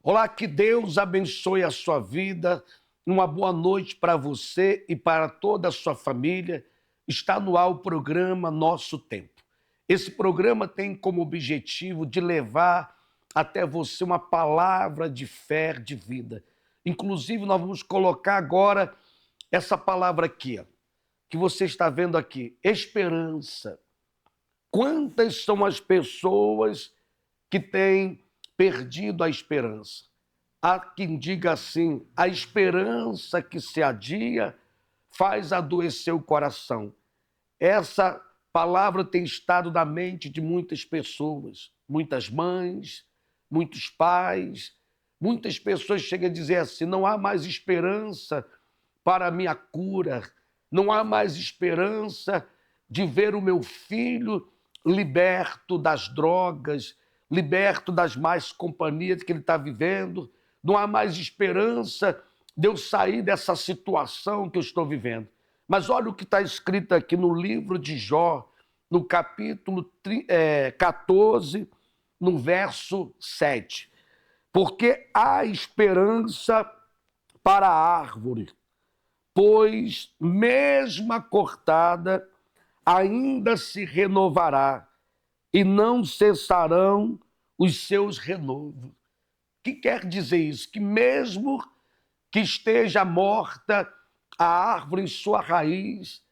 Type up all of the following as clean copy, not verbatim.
Olá, que Deus abençoe a sua vida. Uma boa noite para você e para toda a sua família. Está no ar o programa Nosso Tempo. Esse programa tem como objetivo de levar até você uma palavra de fé, de vida. Inclusive, nós vamos colocar agora essa palavra aqui, ó, que você está vendo aqui: esperança. Quantas são as pessoas que têm perdido a esperança? Há quem diga assim: a esperança que se adia faz adoecer o coração. Essa palavra tem estado na mente de muitas pessoas, muitas mães, muitos pais, muitas pessoas chegam a dizer assim: não há mais esperança para a minha cura, não há mais esperança de ver o meu filho liberto das drogas, liberto das más companhias que ele está vivendo, não há mais esperança de eu sair dessa situação que eu estou vivendo. Mas olha o que está escrito aqui no livro de Jó, no capítulo 14, no verso 7. Porque há esperança para a árvore, pois mesmo cortada, ainda se renovará, e não cessarão os seus renovos. O que quer dizer isso? Que mesmo que esteja morta a árvore em sua raiz,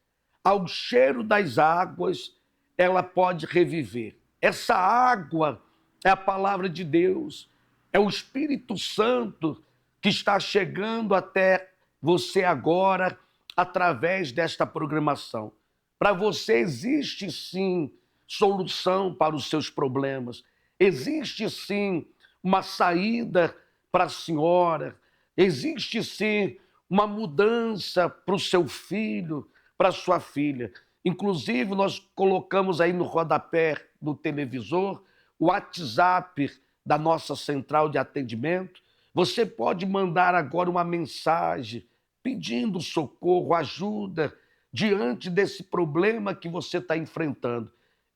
ao cheiro das águas, ela pode reviver. Essa água é a palavra de Deus, é o Espírito Santo que está chegando até você agora através desta programação. Para você existe sim solução para os seus problemas, existe sim uma saída para a senhora, existe sim uma mudança para o seu filho, para a sua filha. Inclusive, nós colocamos aí no rodapé do televisor o WhatsApp da nossa central de atendimento. Você pode mandar agora uma mensagem pedindo socorro, ajuda diante desse problema que você está enfrentando.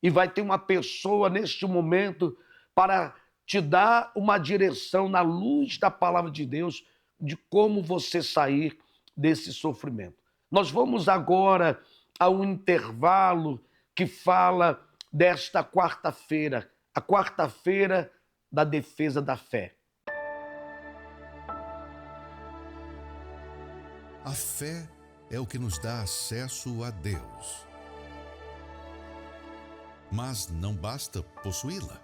E vai ter uma pessoa neste momento para te dar uma direção na luz da palavra de Deus de como você sair desse sofrimento. Nós vamos agora a um intervalo que fala desta quarta-feira, a quarta-feira da defesa da fé. A fé é o que nos dá acesso a Deus. Mas não basta possuí-la.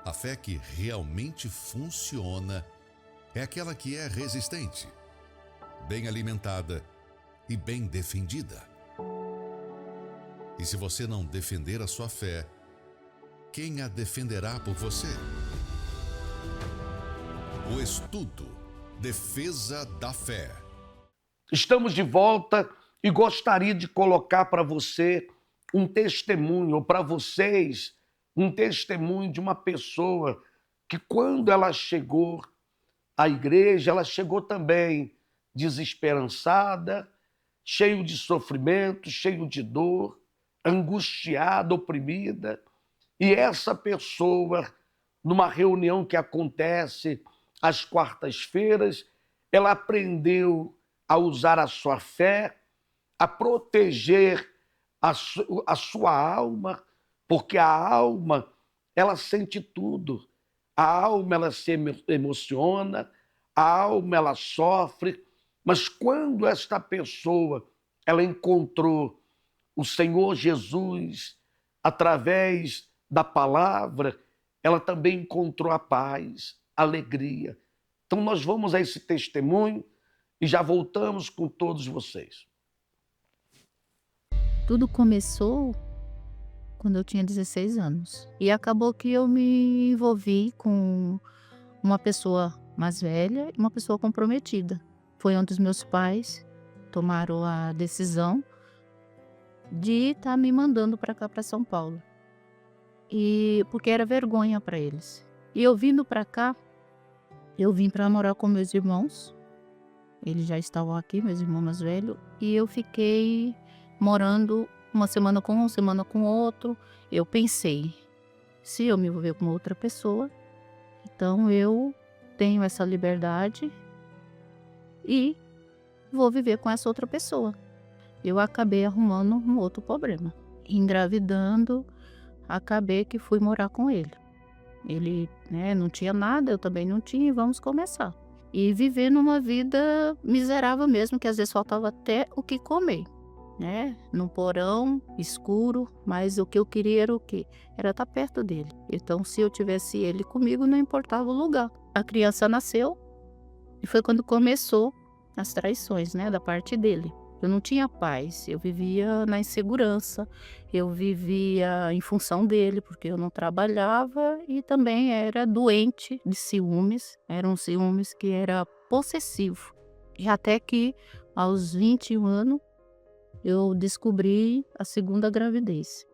A fé que realmente funciona é aquela que é resistente, bem alimentada e bem defendida. E se você não defender a sua fé, quem a defenderá por você? O estudo Defesa da Fé. Estamos de volta e gostaria de colocar para você um testemunho, ou para vocês, um testemunho de uma pessoa que, quando ela chegou à igreja, ela chegou também desesperançada, cheio de sofrimento, cheio de dor, angustiada, oprimida. E essa pessoa, numa reunião que acontece às quartas-feiras, ela aprendeu a usar a sua fé, a proteger a sua alma, porque a alma, ela sente tudo. A alma, ela se emociona, a alma, ela sofre, mas quando esta pessoa, ela encontrou o Senhor Jesus através da palavra, ela também encontrou a paz, a alegria. Então nós vamos a esse testemunho e já voltamos com todos vocês. Tudo começou quando eu tinha 16 anos. E acabou que eu me envolvi com uma pessoa mais velha e uma pessoa comprometida. Foi onde os meus pais tomaram a decisão de estar me mandando para cá, para São Paulo. E porque era vergonha para eles. E eu vindo para cá, eu vim para morar com meus irmãos. Eles já estavam aqui, meus irmãos mais velhos, e eu fiquei morando uma semana com um, uma semana com outro. Eu pensei, se eu me envolver com outra pessoa, então eu tenho essa liberdade e vou viver com essa outra pessoa. Eu acabei arrumando um outro problema. Engravidando, acabei que fui morar com ele. Ele, né, não tinha nada, eu também não tinha, e vamos começar. E vivendo uma vida miserável mesmo, que às vezes faltava até o que comer, né? Num porão escuro, mas o que eu queria era o quê? Era estar perto dele. Então, se eu tivesse ele comigo, não importava o lugar. A criança nasceu e foi quando começou as traições, né, da parte dele. Eu não tinha paz, eu vivia na insegurança, eu vivia em função dele, porque eu não trabalhava e também era doente de ciúmes, era um ciúmes que era possessivo. E até que aos 21 anos eu descobri a segunda gravidez.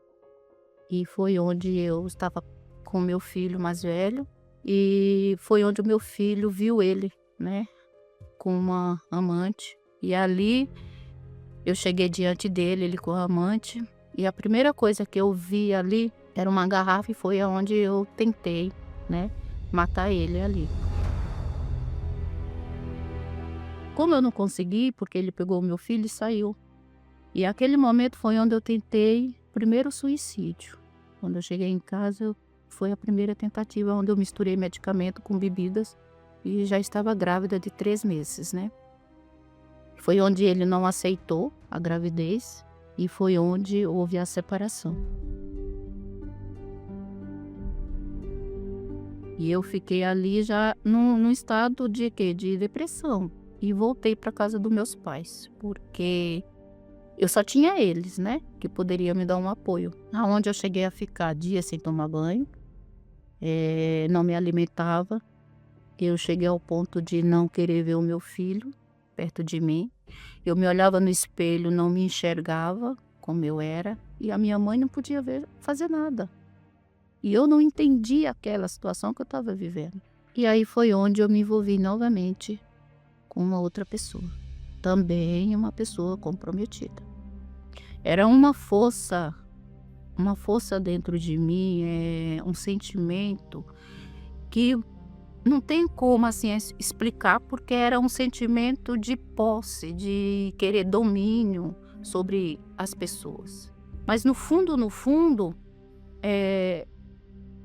E foi onde eu estava com meu filho mais velho e foi onde o meu filho viu ele, né, com uma amante. E ali eu cheguei diante dele, ele com a amante, e a primeira coisa que eu vi ali era uma garrafa e foi aonde eu tentei, né, matar ele ali. Como eu não consegui, porque ele pegou o meu filho e saiu. E aquele momento foi onde eu tentei o primeiro suicídio. Quando eu cheguei em casa, foi a primeira tentativa onde eu misturei medicamento com bebidas e já estava grávida de 3 meses, né? Foi onde ele não aceitou a gravidez e foi onde houve a separação. E eu fiquei ali já num estado de quê? De depressão. E voltei para casa dos meus pais, porque eu só tinha eles, né, que poderiam me dar um apoio. Aonde eu cheguei a ficar dias sem tomar banho, não me alimentava. Eu cheguei ao ponto de não querer ver o meu filho perto de mim. Eu me olhava no espelho, não me enxergava como eu era. E a minha mãe não podia fazer nada. E eu não entendia aquela situação que eu estava vivendo. E aí foi onde eu me envolvi novamente com uma outra pessoa. Também uma pessoa comprometida. Era uma força dentro de mim, um sentimento que não tem como assim explicar, porque era um sentimento de posse, de querer domínio sobre as pessoas. Mas no fundo,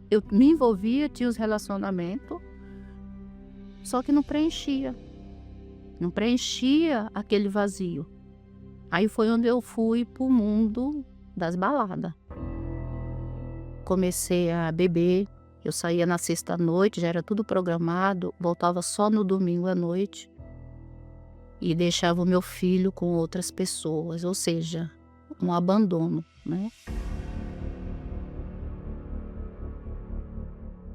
eu me envolvia, tinha os relacionamentos, só que não preenchia aquele vazio. Aí foi onde eu fui pro mundo das baladas. Comecei a beber. Eu saía na sexta-noite, já era tudo programado, voltava só no domingo à noite e deixava o meu filho com outras pessoas, ou seja, um abandono, né?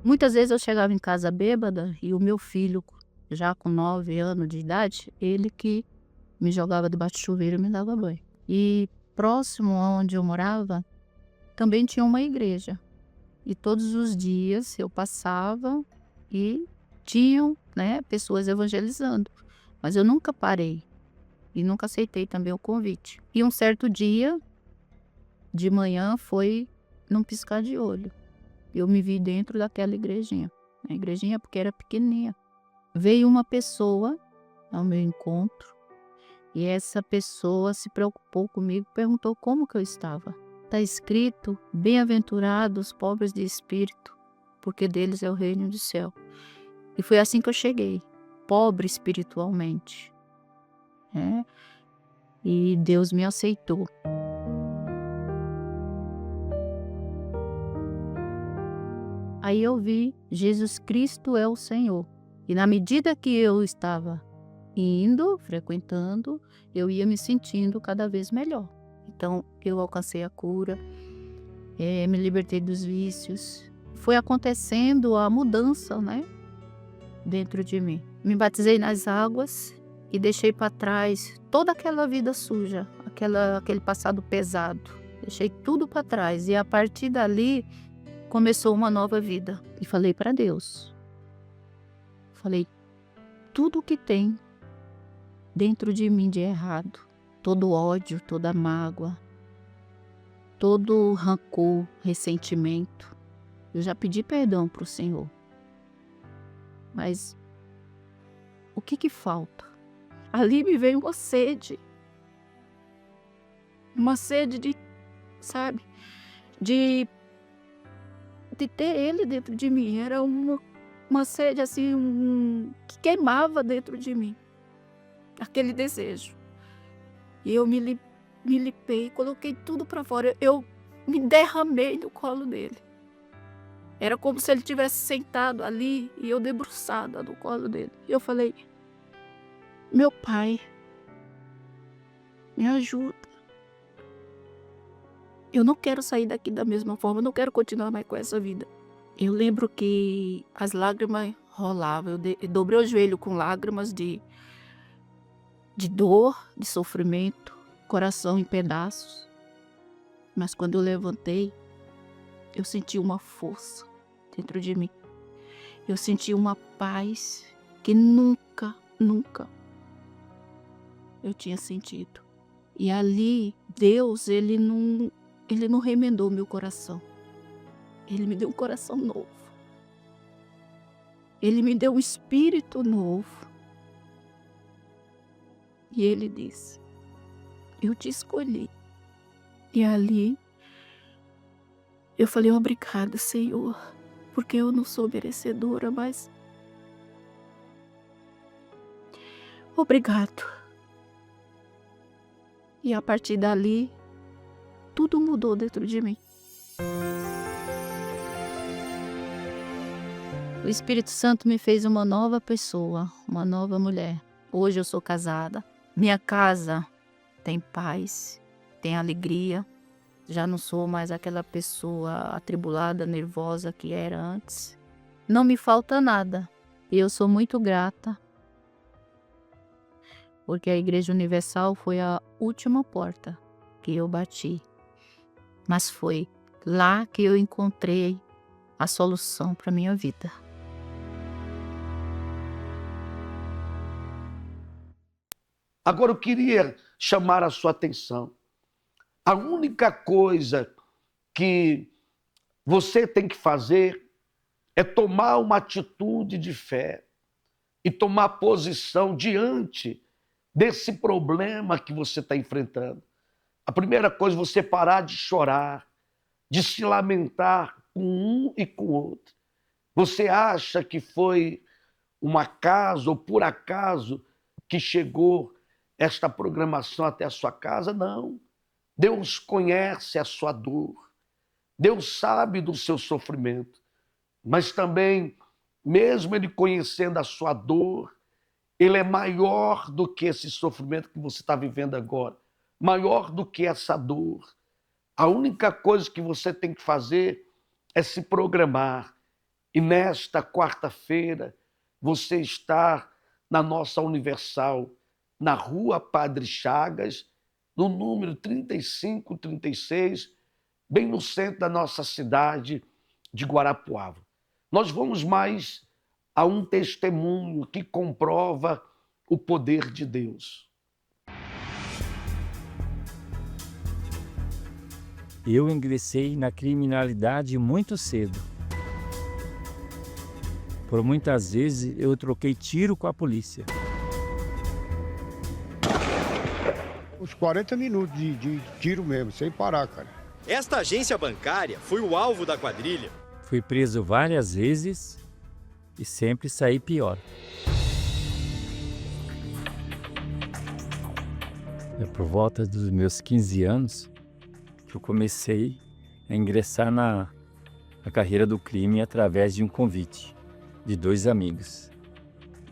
Muitas vezes eu chegava em casa bêbada e o meu filho, já com 9 anos de idade, ele que me jogava debaixo do chuveiro e me dava banho. E próximo aonde eu morava, também tinha uma igreja. E todos os dias eu passava e tinham, né, pessoas evangelizando. Mas eu nunca parei e nunca aceitei também o convite. E um certo dia, de manhã, foi num piscar de olho. Eu me vi dentro daquela igrejinha. A igrejinha porque era pequenininha. Veio uma pessoa ao meu encontro e essa pessoa se preocupou comigo, perguntou como que eu estava. Está escrito, bem-aventurados os pobres de espírito, porque deles é o reino do céu. E foi assim que eu cheguei, pobre espiritualmente, né? E Deus me aceitou. Aí eu vi, Jesus Cristo é o Senhor. E na medida que eu estava indo, frequentando, eu ia me sentindo cada vez melhor. Então, eu alcancei a cura, me libertei dos vícios. Foi acontecendo a mudança, né, dentro de mim. Me batizei nas águas e deixei para trás toda aquela vida suja, aquele passado pesado. Deixei tudo para trás e a partir dali começou uma nova vida. E falei para Deus. Falei, tudo que tem dentro de mim de errado, todo ódio, toda mágoa, todo rancor, ressentimento. Eu já pedi perdão para o Senhor. Mas o que falta? Ali me veio uma sede de, sabe, de ter ele dentro de mim. Era uma sede assim, que queimava dentro de mim, aquele desejo. E eu me limpei, coloquei tudo para fora. Eu me derramei no colo dele. Era como se ele tivesse sentado ali e eu debruçada no colo dele. E eu falei: meu pai, me ajuda. Eu não quero sair daqui da mesma forma, eu não quero continuar mais com essa vida. Eu lembro que as lágrimas rolavam, eu dobrei o joelho com lágrimas de dor, de sofrimento, coração em pedaços. Mas quando eu levantei, eu senti uma força dentro de mim. Eu senti uma paz que nunca eu tinha sentido. E ali, Deus, ele não remendou meu coração. Ele me deu um coração novo. Ele me deu um espírito novo. E ele disse: eu te escolhi. E ali, eu falei: obrigada, Senhor, porque eu não sou merecedora, mas obrigado. E a partir dali, tudo mudou dentro de mim. O Espírito Santo me fez uma nova pessoa, uma nova mulher. Hoje eu sou casada. Minha casa tem paz, tem alegria. Já não sou mais aquela pessoa atribulada, nervosa que era antes. Não me falta nada. E eu sou muito grata, porque a Igreja Universal foi a última porta que eu bati. Mas foi lá que eu encontrei a solução para a minha vida. Agora eu queria chamar a sua atenção. A única coisa que você tem que fazer é tomar uma atitude de fé e tomar posição diante desse problema que você está enfrentando. A primeira coisa é você parar de chorar, de se lamentar com um e com o outro. Você acha que foi um acaso ou por acaso que chegou esta programação até a sua casa? Não. Deus conhece a sua dor. Deus sabe do seu sofrimento. Mas também, mesmo Ele conhecendo a sua dor, Ele é maior do que esse sofrimento que você está vivendo agora. Maior do que essa dor. A única coisa que você tem que fazer é se programar. E nesta quarta-feira, você está na nossa Universal, na Rua Padre Chagas, no número 3536, bem no centro da nossa cidade de Guarapuava. Nós vamos mais a um testemunho que comprova o poder de Deus. Eu ingressei na criminalidade muito cedo. Por muitas vezes eu troquei tiro com a polícia. Uns 40 minutos de tiro mesmo, sem parar, cara. Esta agência bancária foi o alvo da quadrilha. Fui preso várias vezes e sempre saí pior. É por volta dos meus 15 anos que eu comecei a ingressar na carreira do crime através de um convite de 2 amigos.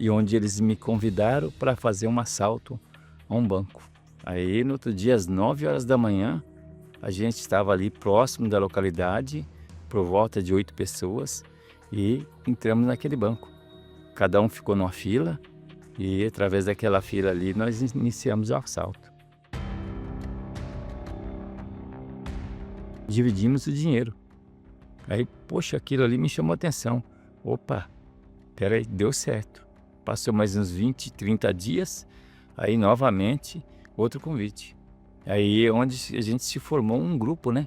E onde eles me convidaram para fazer um assalto a um banco. Aí, no outro dia, às 9 horas da manhã, a gente estava ali próximo da localidade, por volta de 8 pessoas, e entramos naquele banco. Cada um ficou numa fila e, através daquela fila ali, nós iniciamos o assalto. Dividimos o dinheiro. Aí, poxa, aquilo ali me chamou a atenção. Opa, peraí, deu certo. Passou mais uns 20, 30 dias, aí novamente outro convite. Aí é onde a gente se formou um grupo, né?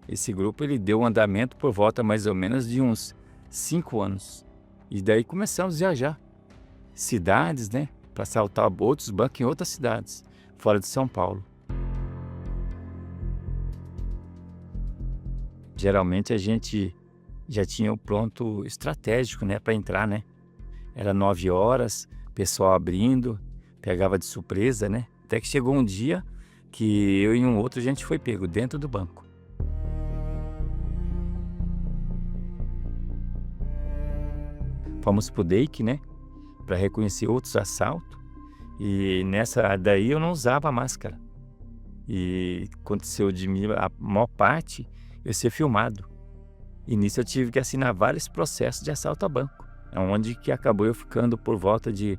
Esse grupo ele deu um andamento por volta mais ou menos de uns 5 anos. E daí começamos a viajar. cidades, né? Para assaltar outros bancos em outras cidades, fora de São Paulo. Geralmente a gente já tinha o pronto estratégico, né, para entrar, né? Era 9 horas, pessoal abrindo, pegava de surpresa, né? Até que chegou um dia que eu e um outro a gente foi pego dentro do banco. Fomos pro DEIC, né, para reconhecer outros assaltos. E nessa daí eu não usava máscara. E aconteceu de mim, a maior parte, eu ser filmado. E nisso eu tive que assinar vários processos de assalto a banco. Onde que acabou eu ficando por volta de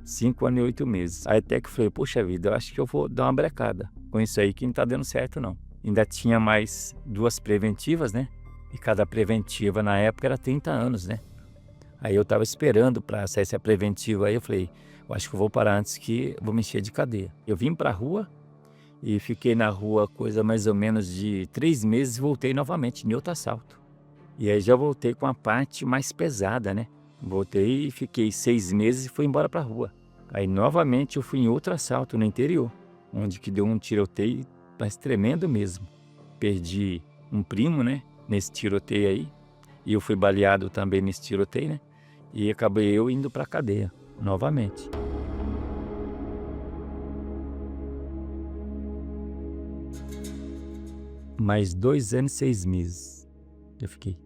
5 anos e 8 meses. Aí até que eu falei, poxa vida, eu acho que eu vou dar uma brecada com isso aí que não tá dando certo não. Ainda tinha mais 2 preventivas, né? E cada preventiva na época era 30 anos, né? Aí eu tava esperando para sair essa preventiva, aí eu falei, eu acho que eu vou parar antes que eu vou me encher de cadeia. Eu vim pra rua e fiquei na rua coisa mais ou menos de 3 meses e voltei novamente em outro assalto. E aí já voltei com a parte mais pesada, né? Voltei e fiquei 6 meses e fui embora pra rua. Aí novamente eu fui em outro assalto no interior, onde que deu um tiroteio, mas tremendo mesmo. Perdi um primo, né? Nesse tiroteio aí. E eu fui baleado também nesse tiroteio, né? E acabei eu indo pra cadeia, novamente. Mais 2 anos e 6 meses eu fiquei.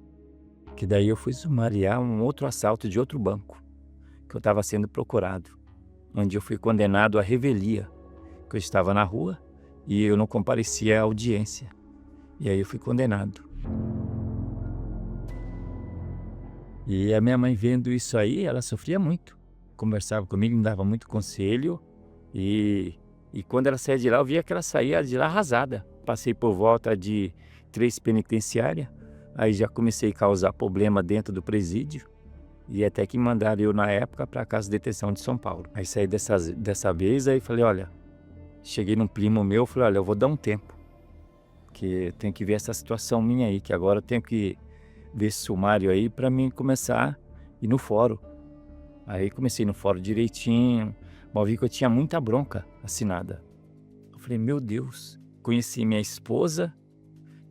Que daí eu fui sumariar um outro assalto de outro banco, que eu estava sendo procurado, onde eu fui condenado à revelia, que eu estava na rua e eu não comparecia à audiência. E aí eu fui condenado. E a minha mãe vendo isso aí, ela sofria muito. Conversava comigo, me dava muito conselho. E quando ela saía de lá, eu via que ela saía de lá arrasada. Passei por volta de 3 penitenciárias. Aí já comecei a causar problema dentro do presídio. E até que mandaram eu, na época, para a Casa de Detenção de São Paulo. Aí saí dessa vez, aí falei, olha... Cheguei num primo meu, falei, olha, eu vou dar um tempo. Porque tem que ver essa situação minha aí, que agora eu tenho que ver esse sumário aí para mim começar a ir no fórum. Aí comecei no fórum direitinho, mas vi que eu tinha muita bronca assinada. Eu falei, meu Deus, conheci minha esposa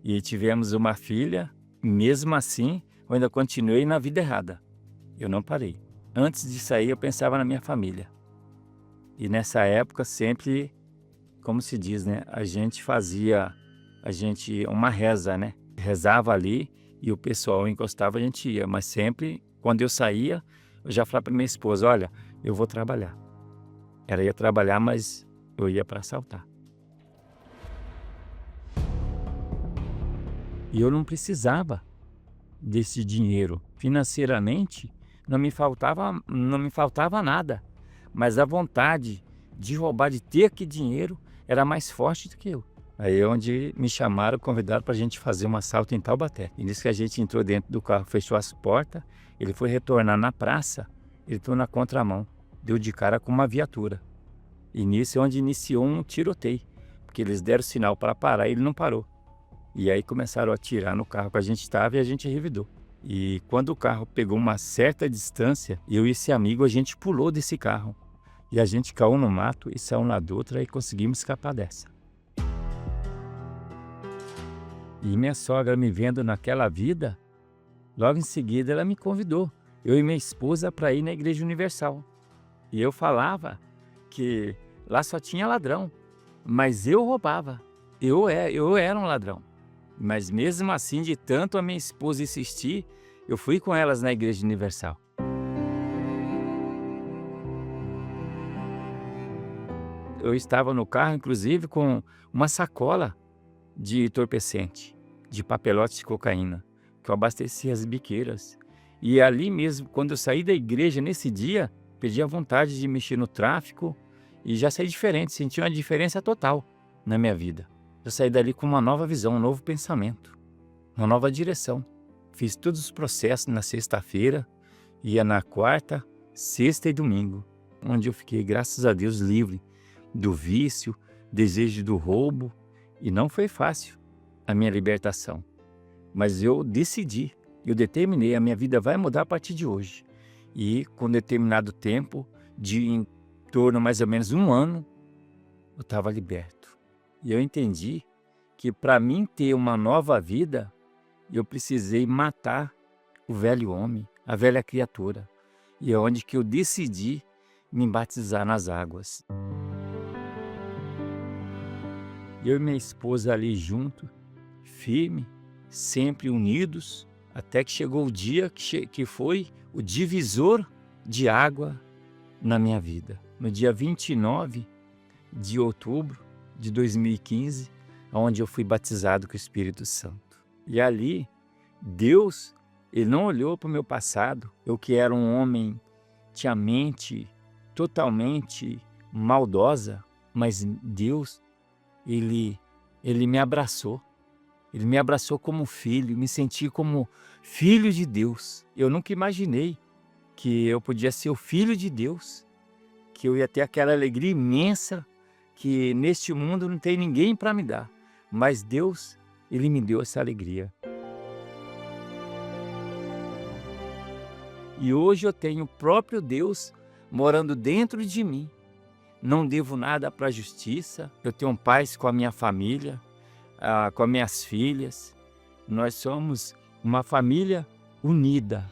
e tivemos uma filha, mesmo assim eu ainda continuei na vida errada. Eu não parei. Antes de sair eu pensava na minha família. E nessa época sempre, como se diz, né, a gente fazia uma reza, né? Rezava ali e o pessoal encostava, a gente ia, mas sempre quando eu saía, eu já falava para minha esposa, olha, eu vou trabalhar. Ela ia trabalhar, mas eu ia para assaltar. E eu não precisava desse dinheiro. Financeiramente, não me faltava nada. Mas a vontade de roubar, de ter aquele dinheiro, era mais forte do que eu. Aí é onde me chamaram, convidaram para a gente fazer um assalto em Taubaté. E nisso que a gente entrou dentro do carro, fechou as portas, ele foi retornar na praça, ele entrou na contramão, deu de cara com uma viatura. E nisso é onde iniciou um tiroteio, porque eles deram sinal para parar e ele não parou. E aí começaram a atirar no carro que a gente estava e a gente revidou. E quando o carro pegou uma certa distância, eu e esse amigo, a gente pulou desse carro. E a gente caiu no mato e saiu na outra e conseguimos escapar dessa. E minha sogra me vendo naquela vida, logo em seguida ela me convidou, eu e minha esposa, para ir na Igreja Universal. E eu falava que lá só tinha ladrão, mas eu roubava, eu era um ladrão. Mas mesmo assim, de tanto a minha esposa insistir, eu fui com elas na Igreja Universal. Eu estava no carro, inclusive, com uma sacola de entorpecente, de papelotes de cocaína, que eu abastecia as biqueiras. E ali mesmo, quando eu saí da igreja nesse dia, perdi a vontade de mexer no tráfico e já saí diferente, senti uma diferença total na minha vida. Eu saí dali com uma nova visão, um novo pensamento, uma nova direção. Fiz todos os processos na sexta-feira, ia na quarta, sexta e domingo, onde eu fiquei, graças a Deus, livre do vício, desejo do roubo. E não foi fácil a minha libertação, mas eu decidi, eu determinei, a minha vida vai mudar a partir de hoje. E com determinado tempo, de em torno mais ou menos 1 ano, eu estava liberto. E eu entendi que para mim ter uma nova vida, eu precisei matar o velho homem, a velha criatura. E é onde que eu decidi me batizar nas águas. Eu e minha esposa ali junto, firme, sempre unidos, até que chegou o dia que foi o divisor de água na minha vida. No dia 29 de outubro de 2015, onde eu fui batizado com o Espírito Santo. E ali, Deus, Ele não olhou para o meu passado, eu que era um homem, tinha mente totalmente maldosa, mas Deus, Ele me abraçou. Ele me abraçou como filho, me senti como filho de Deus. Eu nunca imaginei que eu podia ser o filho de Deus, que eu ia ter aquela alegria imensa que neste mundo não tem ninguém para me dar. Mas Deus, Ele me deu essa alegria. E hoje eu tenho o próprio Deus morando dentro de mim. Não devo nada para a justiça. Eu tenho paz com a minha família, com as minhas filhas. Nós somos uma família unida.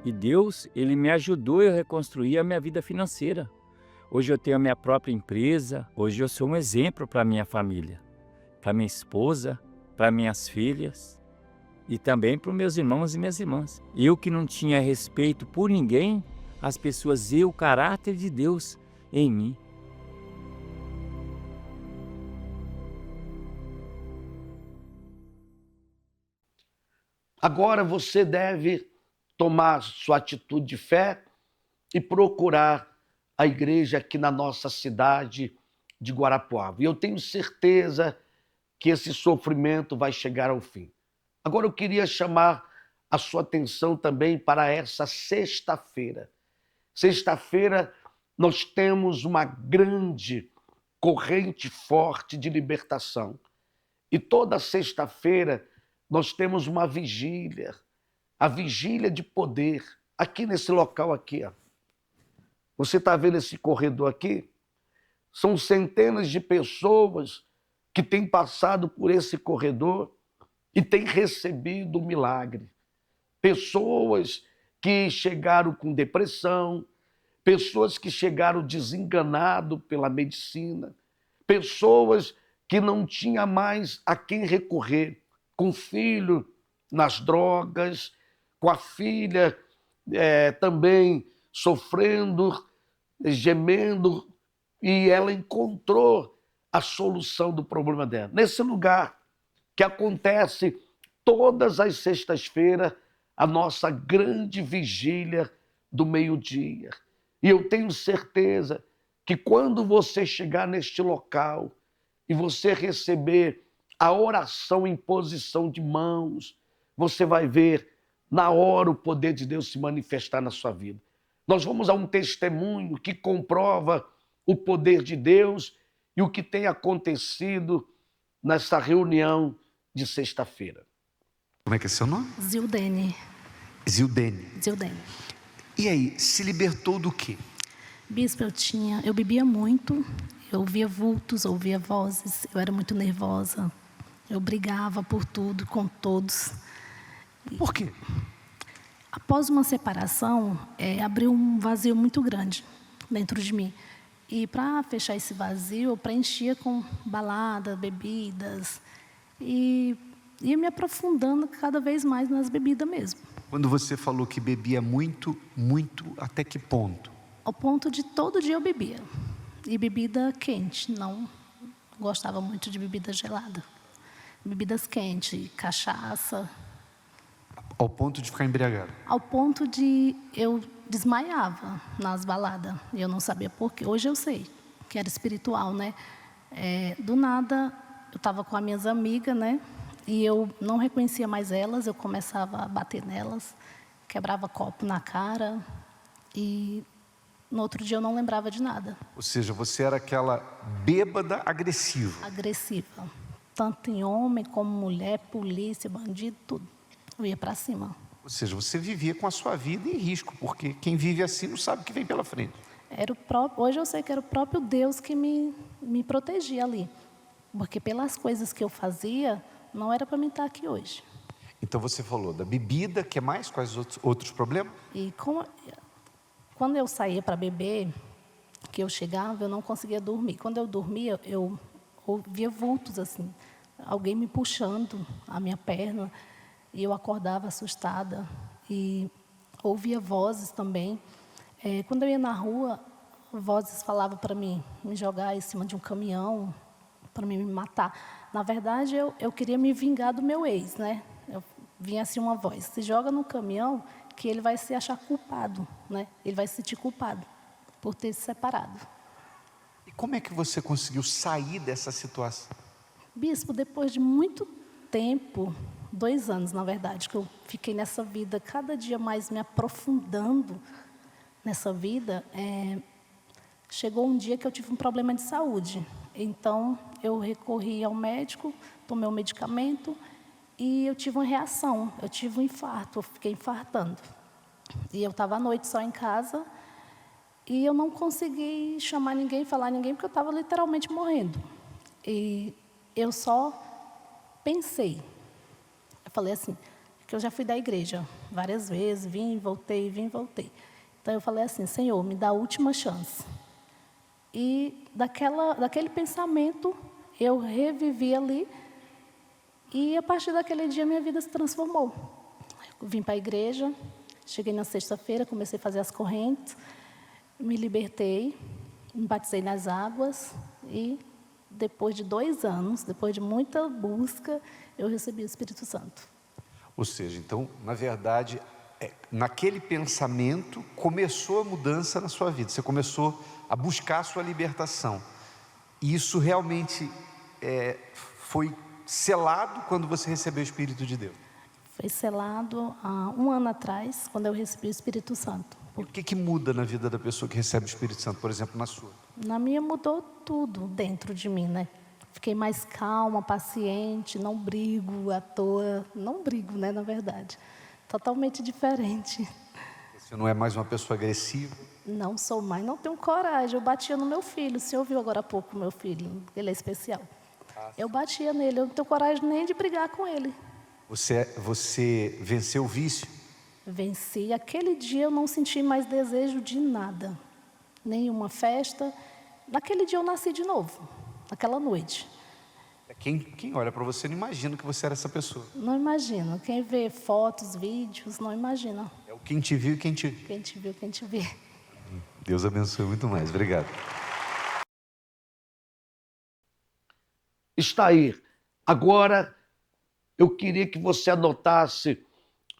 E Deus, Ele me ajudou a reconstruir a minha vida financeira. Hoje eu tenho a minha própria empresa. Hoje eu sou um exemplo para a minha família, para minha esposa, para minhas filhas e também para os meus irmãos e minhas irmãs. Eu que não tinha respeito por ninguém, as pessoas viam o caráter de Deus em mim. Agora você deve tomar sua atitude de fé e procurar a igreja aqui na nossa cidade de Guarapuava. E eu tenho certeza que esse sofrimento vai chegar ao fim. Agora eu queria chamar a sua atenção também para essa sexta-feira. Sexta-feira nós temos uma grande corrente forte de libertação. E toda sexta-feira nós temos uma vigília, a vigília de poder, aqui nesse local aqui. Ó. Você está vendo esse corredor aqui? São centenas de pessoas que têm passado por esse corredor e têm recebido o milagre. Pessoas que chegaram com depressão, pessoas que chegaram desenganado pela medicina, pessoas que não tinham mais a quem recorrer, com o filho nas drogas, com a filha também sofrendo, gemendo, e ela encontrou a solução do problema dela. Nesse lugar que acontece todas as sextas-feiras, a nossa grande vigília do meio-dia. E eu tenho certeza que quando você chegar neste local e você receber a oração em posição de mãos, você vai ver na hora o poder de Deus se manifestar na sua vida. Nós vamos a um testemunho que comprova o poder de Deus e o que tem acontecido nessa reunião de sexta-feira. Como é que é seu nome? Zildene. Zildene. Zildene. E aí, se libertou do quê? Bispo, eu bebia muito, eu ouvia vultos, ouvia vozes, eu era muito nervosa, eu brigava por tudo, com todos. Por quê? Após uma separação, abriu um vazio muito grande dentro de mim. E para fechar esse vazio, eu preenchia com balada, bebidas, e ia me aprofundando cada vez mais nas bebidas mesmo. Quando você falou que bebia muito, até que ponto? Ao ponto de todo dia eu bebia. E bebida quente, não gostava muito de bebida gelada. Bebidas quentes, cachaça. Ao ponto de ficar embriagado? Ao ponto de eu desmaiava nas baladas. E eu não sabia por quê. Hoje eu sei que era espiritual, né? Do nada, eu estava com as minhas amigas, né? E eu não reconhecia mais elas, eu começava a bater nelas, quebrava copo na cara e no outro dia eu não lembrava de nada. Ou seja, você era aquela bêbada agressiva. Agressiva. Tanto em homem como mulher, polícia, bandido, tudo. Eu ia para cima. Ou seja, você vivia com a sua vida em risco, porque quem vive assim não sabe o que vem pela frente. Hoje eu sei que era o próprio Deus que me protegia ali. Porque pelas coisas que eu fazia, não era para mim estar aqui hoje. Então você falou da bebida, que mais? Quais outros problemas? E quando eu saía para beber, que eu chegava, eu não conseguia dormir. Quando eu dormia, eu ouvia vultos assim, alguém me puxando a minha perna, e eu acordava assustada. E ouvia vozes também. Quando eu ia na rua, vozes falavam para mim me jogar em cima de um caminhão, para mim me matar. Na verdade, eu queria me vingar do meu ex, né? Vinha assim uma voz: se joga no caminhão que ele vai se achar culpado, né? Ele vai se sentir culpado por ter se separado. E como é que você conseguiu sair dessa situação? Bispo, depois de muito tempo, 2 anos, na verdade, que eu fiquei nessa vida, cada dia mais me aprofundando nessa vida, chegou um dia que eu tive um problema de saúde. Então, eu recorri ao médico, tomei um medicamento e eu tive uma reação. Eu tive um infarto, eu fiquei infartando. E eu estava à noite só em casa e eu não consegui chamar ninguém, falar a ninguém, porque eu estava literalmente morrendo. E eu só pensei. Eu falei assim, que eu já fui da igreja várias vezes, vim, voltei. Então, eu falei assim: Senhor, me dá a última chance. E daquele pensamento, eu revivi ali. E, a partir daquele dia, minha vida se transformou. Eu vim para a igreja, cheguei na sexta-feira, comecei a fazer as correntes, me libertei, me batizei nas águas. E, depois de 2 anos, depois de muita busca, eu recebi o Espírito Santo. Ou seja, então, na verdade, naquele pensamento começou a mudança na sua vida. Você começou a buscar a sua libertação. E isso realmente foi selado quando você recebeu o Espírito de Deus? Foi selado há 1 ano atrás, quando eu recebi o Espírito Santo. O que muda na vida da pessoa que recebe o Espírito Santo, por exemplo, na sua? Na minha mudou tudo dentro de mim, né? Fiquei mais calma, paciente, não brigo à toa. Não brigo, né, na verdade. Totalmente diferente. Você não é mais uma pessoa agressiva? Não sou mais, não tenho coragem. Eu batia no meu filho. Você ouviu agora há pouco o meu filho? Ele é especial. Eu batia nele, eu não tenho coragem nem de brigar com ele. Você venceu o vício? Venci. Aquele dia eu não senti mais desejo de nada. Nenhuma festa. Naquele dia eu nasci de novo. Naquela noite. Quem olha para você não imagina que você era essa pessoa. Não imagina. Quem vê fotos, vídeos, não imagina. É o quem te viu e quem te... Quem te viu, quem te vê. Deus abençoe muito mais. Obrigado. Está aí. Agora, eu queria que você anotasse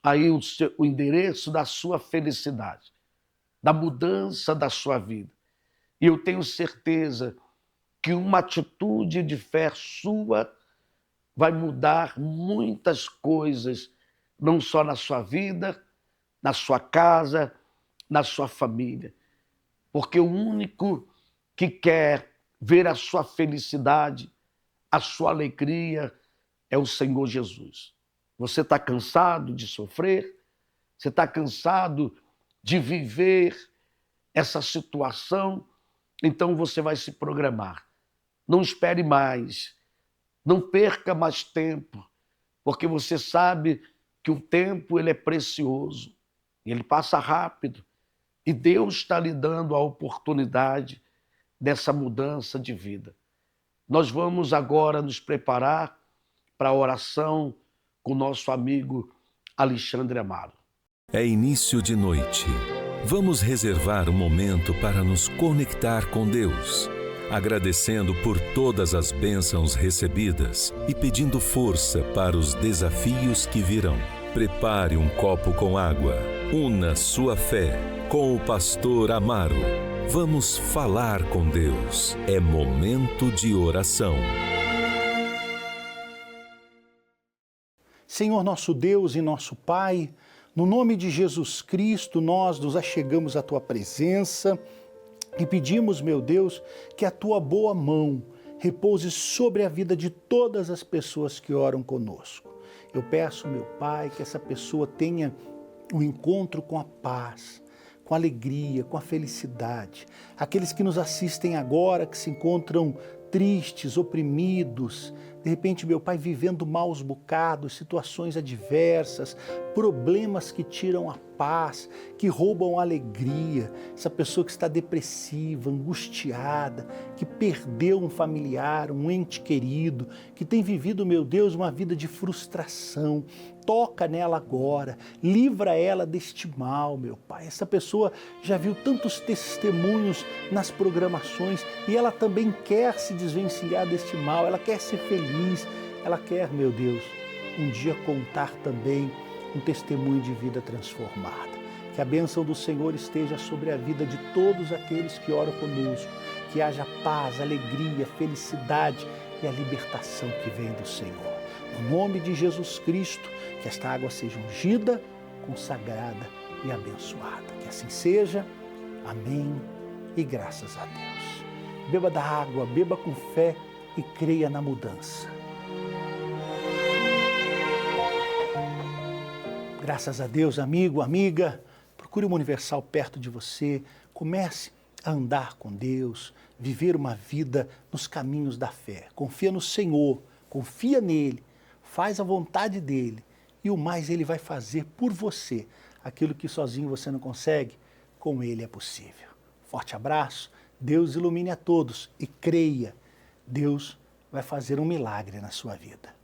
aí o endereço da sua felicidade, da mudança da sua vida. E eu tenho certeza que uma atitude de fé sua vai mudar muitas coisas, não só na sua vida, na sua casa, na sua família. Porque o único que quer ver a sua felicidade, a sua alegria, é o Senhor Jesus. Você está cansado de sofrer? Você está cansado de viver essa situação? Então você vai se programar. Não espere mais. Não perca mais tempo, porque você sabe que o tempo ele é precioso. Ele passa rápido. E Deus está lhe dando a oportunidade dessa mudança de vida. Nós vamos agora nos preparar para a oração com o nosso amigo Alexandre Amaro. É início de noite. Vamos reservar um momento para nos conectar com Deus, agradecendo por todas as bênçãos recebidas e pedindo força para os desafios que virão. Prepare um copo com água. Una sua fé com o pastor Amaro. Vamos falar com Deus. É momento de oração. Senhor nosso Deus e nosso Pai, no nome de Jesus Cristo, nós nos achegamos à Tua presença e pedimos, meu Deus, que a Tua boa mão repouse sobre a vida de todas as pessoas que oram conosco. Eu peço, meu Pai, que essa pessoa tenha o encontro com a paz, com a alegria, com a felicidade. Aqueles que nos assistem agora, que se encontram tristes, oprimidos, de repente, meu Pai, vivendo maus bocados, situações adversas, problemas que tiram a paz, que roubam a alegria. Essa pessoa que está depressiva, angustiada, que perdeu um familiar, um ente querido, que tem vivido, meu Deus, uma vida de frustração. Toca nela agora, livra ela deste mal, meu Pai. Essa pessoa já viu tantos testemunhos nas programações e ela também quer se desvencilhar deste mal, ela quer ser feliz, ela quer, meu Deus, um dia contar também um testemunho de vida transformada. Que a bênção do Senhor esteja sobre a vida de todos aqueles que oram conosco, que haja paz, alegria, felicidade e a libertação que vem do Senhor. No nome de Jesus Cristo, que esta água seja ungida, consagrada e abençoada. Que assim seja. Amém e graças a Deus. Beba da água, beba com fé e creia na mudança. Graças a Deus, amigo, amiga, procure uma Universal perto de você, comece a andar com Deus, viver uma vida nos caminhos da fé. Confia no Senhor, confia nele, faz a vontade dele e o mais ele vai fazer por você. Aquilo que sozinho você não consegue, com ele é possível. Forte abraço, Deus ilumine a todos e creia, Deus vai fazer um milagre na sua vida.